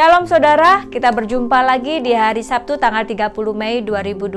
Shalom saudara, kita berjumpa lagi di hari Sabtu tanggal 30 Mei 2020,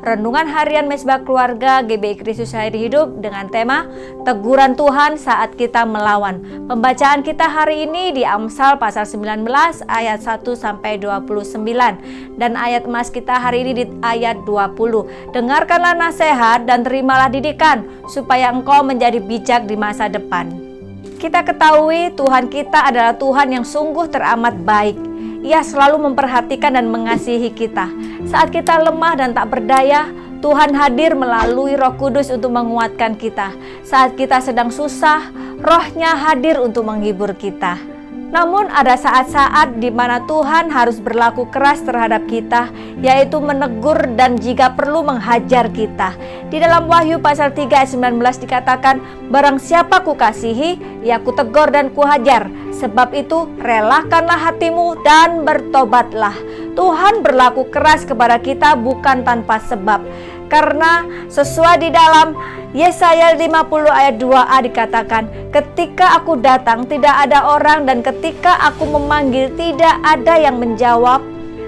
Renungan Harian Mesbah Keluarga GBI Kristus Hari Hidup dengan tema Teguran Tuhan saat kita melawan. Pembacaan kita hari ini di Amsal pasal 19 ayat 1 sampai 29 dan ayat emas kita hari ini di ayat 20. Dengarkanlah nasihat dan terimalah didikan supaya engkau menjadi bijak di masa depan. Kita ketahui Tuhan kita adalah Tuhan yang sungguh teramat baik. Ia selalu memperhatikan dan mengasihi kita. Saat kita lemah dan tak berdaya, Tuhan hadir melalui Roh Kudus untuk menguatkan kita. Saat kita sedang susah, Roh-Nya hadir untuk menghibur kita. Namun ada saat-saat di mana Tuhan harus berlaku keras terhadap kita, yaitu menegur dan jika perlu menghajar kita. Di dalam Wahyu pasal 3 ayat 19 dikatakan, barang siapa kukasihi, ia kutegur dan kuhajar. Sebab itu relakanlah hatimu dan bertobatlah. Tuhan berlaku keras kepada kita bukan tanpa sebab. Karena sesuai di dalam Yesaya 50 ayat 2a dikatakan, ketika aku datang tidak ada orang dan ketika aku memanggil tidak ada yang menjawab.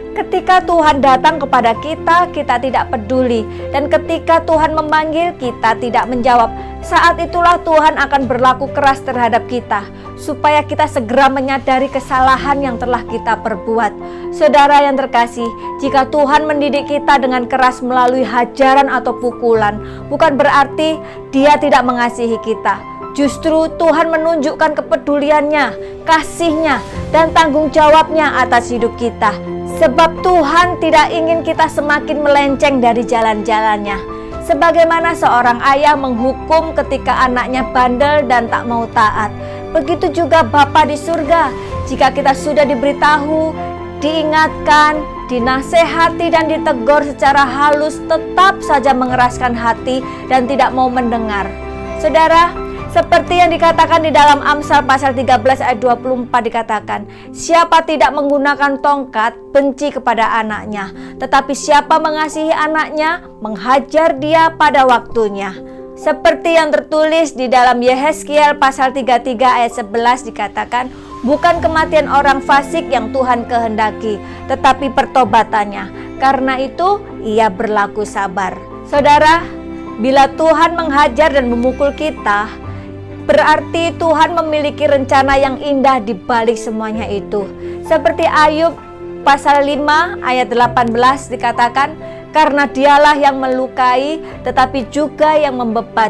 Ketika Tuhan datang kepada kita, kita tidak peduli. Dan ketika Tuhan memanggil, kita tidak menjawab. Saat itulah Tuhan akan berlaku keras terhadap kita, supaya kita segera menyadari kesalahan yang telah kita perbuat. Saudara yang terkasih, jika Tuhan mendidik kita dengan keras melalui hajaran atau pukulan, bukan berarti Dia tidak mengasihi kita. Justru Tuhan menunjukkan kepeduliannya, kasih-Nya, dan tanggung jawabnya atas hidup kita. Sebab Tuhan tidak ingin kita semakin melenceng dari jalan-jalannya. Sebagaimana seorang ayah menghukum ketika anaknya bandel dan tak mau taat, begitu juga Bapa di surga. Jika kita sudah diberitahu, diingatkan, dinasehati dan ditegur secara halus, tetap saja mengeraskan hati dan tidak mau mendengar. Saudara, seperti yang dikatakan di dalam Amsal pasal 13 ayat 24 dikatakan, siapa tidak menggunakan tongkat benci kepada anaknya, tetapi siapa mengasihi anaknya menghajar dia pada waktunya. Seperti yang tertulis di dalam Yehezkiel pasal 33 ayat 11 dikatakan, bukan kematian orang fasik yang Tuhan kehendaki, tetapi pertobatannya. Karena itu Ia berlaku sabar. Saudara, bila Tuhan menghajar dan memukul kita, berarti Tuhan memiliki rencana yang indah di balik semuanya itu. Seperti Ayub pasal 5 ayat 18 dikatakan, karena Dialah yang melukai tetapi juga yang membebat.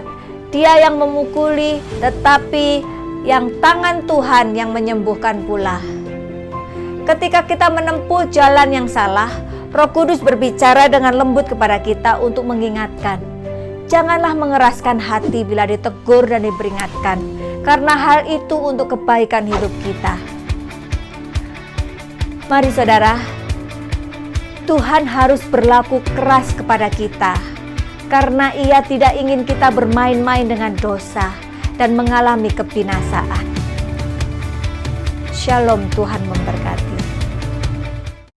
Dia yang memukuli tetapi yang tangan Tuhan yang menyembuhkan pula. Ketika kita menempuh jalan yang salah, Roh Kudus berbicara dengan lembut kepada kita untuk mengingatkan. Janganlah mengeraskan hati bila ditegur dan diperingatkan, karena hal itu untuk kebaikan hidup kita. Mari saudara, Tuhan harus berlaku keras kepada kita, karena Ia tidak ingin kita bermain-main dengan dosa dan mengalami kebinasaan. Shalom, Tuhan memberkati.